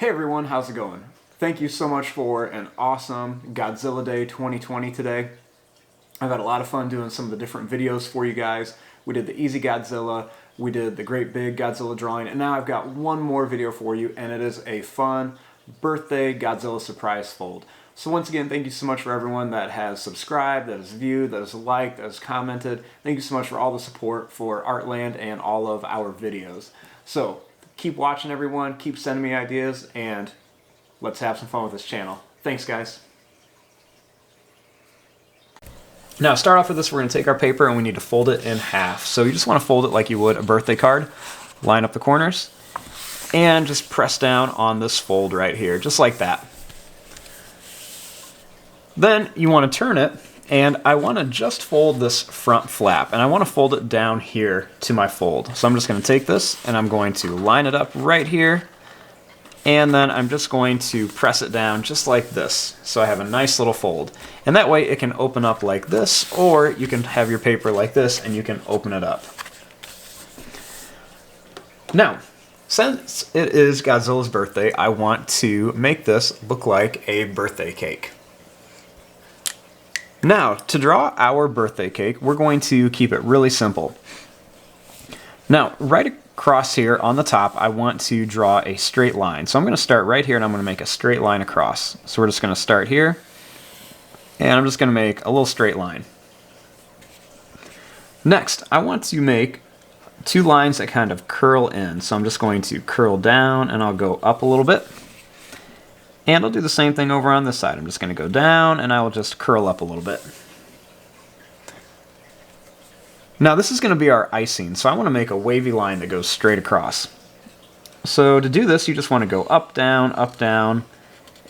Hey everyone, how's it going? Thank you so much for an awesome Godzilla Day 2020 today. I've had a lot of fun doing some of the different videos for you guys. We did the Easy Godzilla, we did the Great Big Godzilla drawing, and now I've got one more video for you, and it is a fun birthday Godzilla surprise fold. So once again, thank you so much for everyone that has subscribed, that has viewed, that has liked, that has commented. Thank you so much for all the support for Artland and all of our videos. So keep watching everyone, keep sending me ideas, and let's have some fun with this channel. Thanks guys. Now to start off with this, we're going to take our paper and we need to fold it in half. So you just want to fold it like you would a birthday card. Line up the corners and just press down on this fold right here, just like that. Then you want to turn it, and I want to just fold this front flap, and I want to fold it down here to my fold. So I'm just going to take this and I'm going to line it up right here, and then I'm just going to press it down just like this, so I have a nice little fold. And that way it can open up like this, or you can have your paper like this and you can open it up. Now, since it is Godzilla's birthday, I want to make this look like a birthday cake. Now, to draw our birthday cake, we're going to keep it really simple. Now, right across here on the top, I want to draw a straight line. So I'm going to start right here and I'm going to make a straight line across. So we're just going to start here, and I'm just going to make a little straight line. Next, I want to make two lines that kind of curl in. So I'm just going to curl down and I'll go up a little bit. And I'll do the same thing over on this side. I'm just going to go down and I will just curl up a little bit. Now this is going to be our icing, so I want to make a wavy line that goes straight across. So to do this, you just want to go up, down,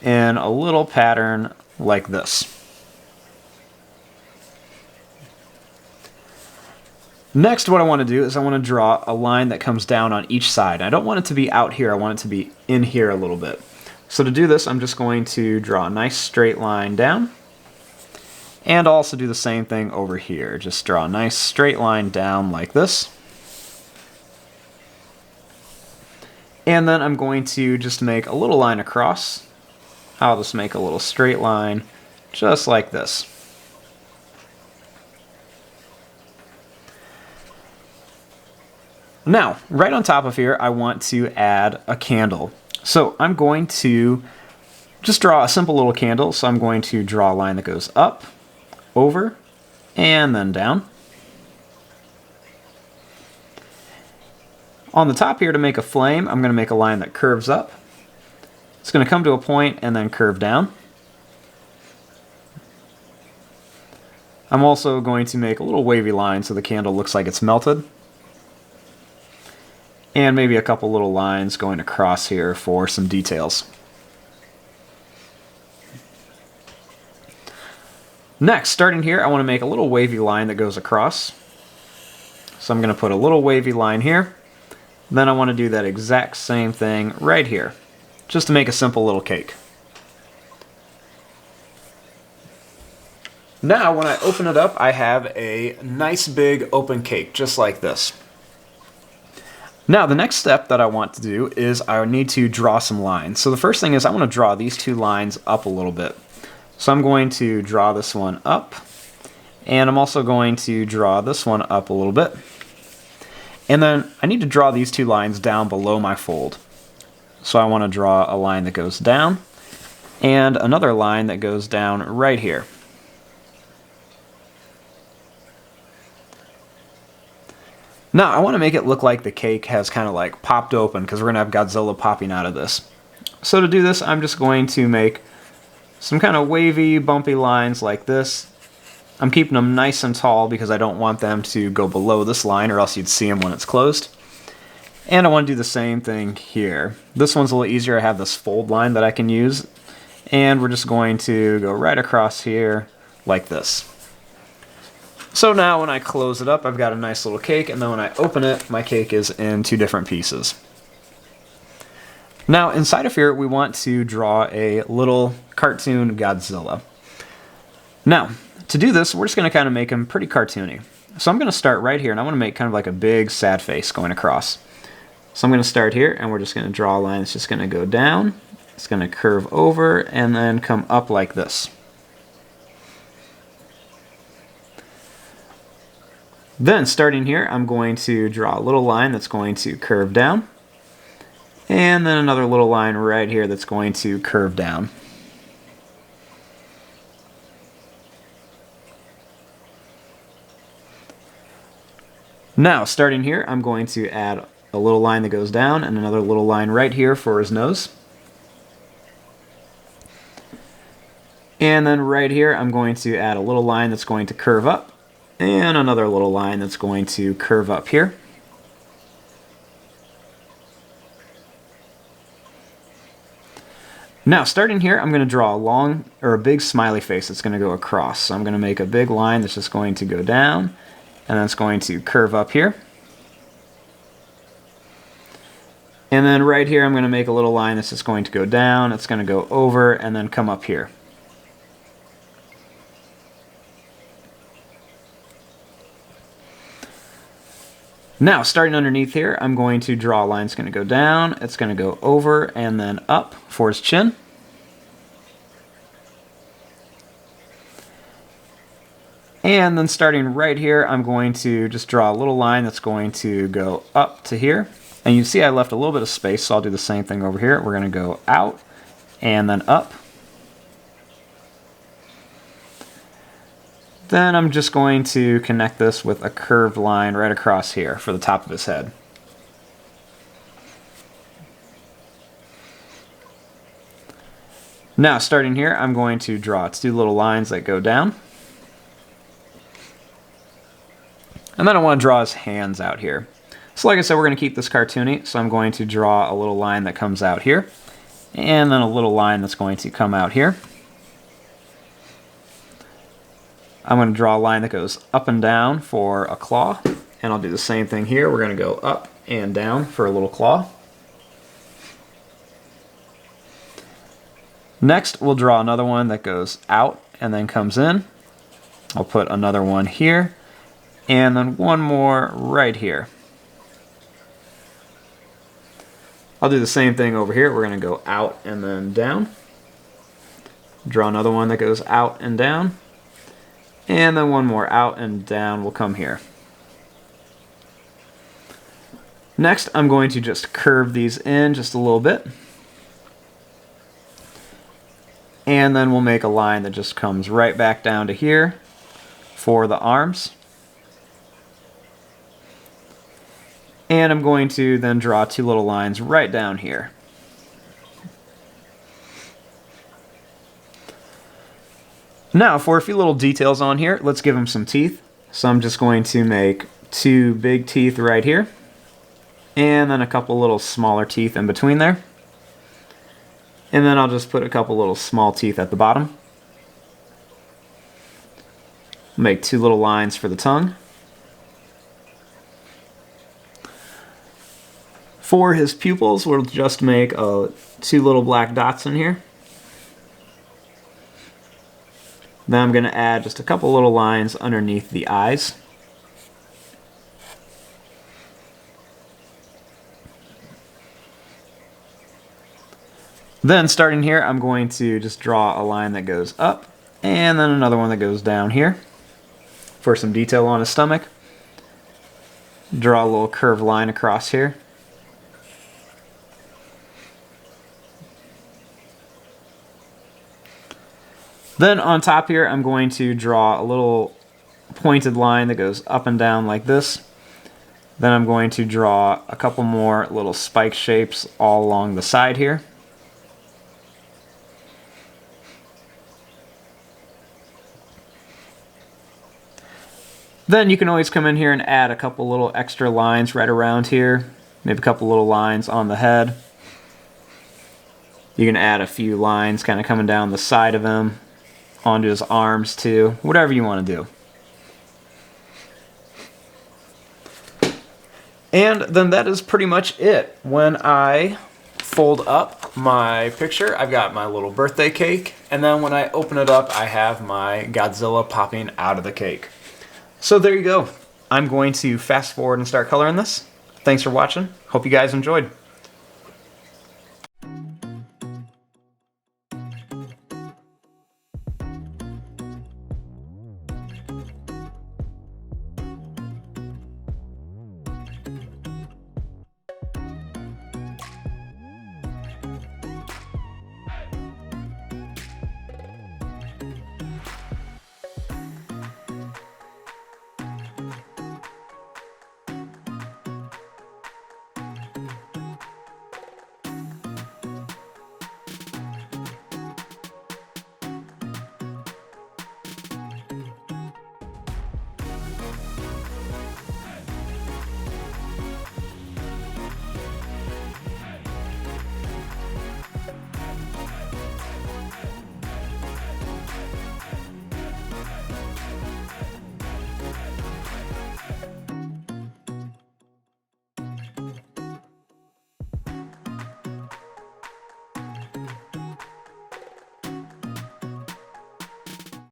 in a little pattern like this. Next, what I want to do is I want to draw a line that comes down on each side. I don't want it to be out here, I want it to be in here a little bit. So to do this, I'm just going to draw a nice straight line down, and also do the same thing over here. Just draw a nice straight line down like this. And then I'm going to just make a little line across. I'll just make a little straight line just like this. Now, right on top of here, I want to add a candle. So I'm going to just draw a simple little candle. So I'm going to draw a line that goes up, over, and then down. On the top here, to make a flame, I'm going to make a line that curves up. It's going to come to a point and then curve down. I'm also going to make a little wavy line so the candle looks like it's melted. And maybe a couple little lines going across here for some details. Next, starting here, I want to make a little wavy line that goes across. So I'm going to put a little wavy line here. Then I want to do that exact same thing right here, just to make a simple little cake. Now, when I open it up, I have a nice big open cake, just like this. Now, the next step that I want to do is I need to draw some lines. So the first thing is I want to draw these two lines up a little bit. So I'm going to draw this one up, and I'm also going to draw this one up a little bit. And then I need to draw these two lines down below my fold. So I want to draw a line that goes down, and another line that goes down right here. Now, I want to make it look like the cake has kind of like popped open, because we're going to have Godzilla popping out of this. So to do this, I'm just going to make some kind of wavy, bumpy lines like this. I'm keeping them nice and tall because I don't want them to go below this line, or else you'd see them when it's closed. And I want to do the same thing here. This one's a little easier. I have this fold line that I can use. And we're just going to go right across here like this. So now when I close it up, I've got a nice little cake, and then when I open it, my cake is in two different pieces. Now inside of here, we want to draw a little cartoon Godzilla. Now, to do this, we're just going to kind of make him pretty cartoony. So I'm going to start right here, and I want to make kind of like a big sad face going across. So I'm going to start here, and we're just going to draw a line that's just going to go down, It's going to curve over and then come up like this. Then starting here, I'm going to draw a little line that's going to curve down. And then another little line right here that's going to curve down. Now, starting here, I'm going to add a little line that goes down and another little line right here for his nose. And then right here, I'm going to add a little line that's going to curve up and another little line that's going to curve up here. Now, starting here, I'm going to draw a big smiley face that's going to go across. So I'm going to make a big line that's just going to go down, and then it's going to curve up here. And then right here, I'm going to make a little line that's just going to go down, it's going to go over, and then come up here. Now, starting underneath here, I'm going to draw a line that's going to go down, it's going to go over, and then up for his chin. And then starting right here, I'm going to just draw a little line that's going to go up to here. And you see I left a little bit of space, so I'll do the same thing over here. We're going to go out and then up. Then I'm just going to connect this with a curved line right across here for the top of his head. Now, starting here, I'm going to draw two little lines that go down. And then I want to draw his hands out here. So like I said, we're going to keep this cartoony, so I'm going to draw a little line that comes out here, and then a little line that's going to come out here. I'm going to draw a line that goes up and down for a claw, and I'll do the same thing here. We're going to go up and down for a little claw. Next, we'll draw another one that goes out and then comes in. I'll put another one here, and then one more right here. I'll do the same thing over here. We're going to go out and then down. Draw another one that goes out and down. And then one more out and down will come here. Next, I'm going to just curve these in just a little bit. And then we'll make a line that just comes right back down to here for the arms. And I'm going to then draw two little lines right down here. Now, for a few little details on here, let's give him some teeth. So I'm just going to make two big teeth right here, and then a couple little smaller teeth in between there. And then I'll just put a couple little small teeth at the bottom. Make two little lines for the tongue. For his pupils, we'll just make two little black dots in here. Then I'm going to add just a couple little lines underneath the eyes. Then starting here, I'm going to just draw a line that goes up and then another one that goes down here for some detail on his stomach. Draw a little curved line across here. Then on top here, I'm going to draw a little pointed line that goes up and down like this. Then I'm going to draw a couple more little spike shapes all along the side here. Then you can always come in here and add a couple little extra lines right around here. Maybe a couple little lines on the head. You can add a few lines kind of coming down the side of him, onto his arms too, whatever you want to do. And then that is pretty much it. When I fold up my picture, I've got my little birthday cake, and then when I open it up, I have my Godzilla popping out of the cake. So there you go. I'm going to fast forward and start coloring this. Thanks for watching. Hope you guys enjoyed.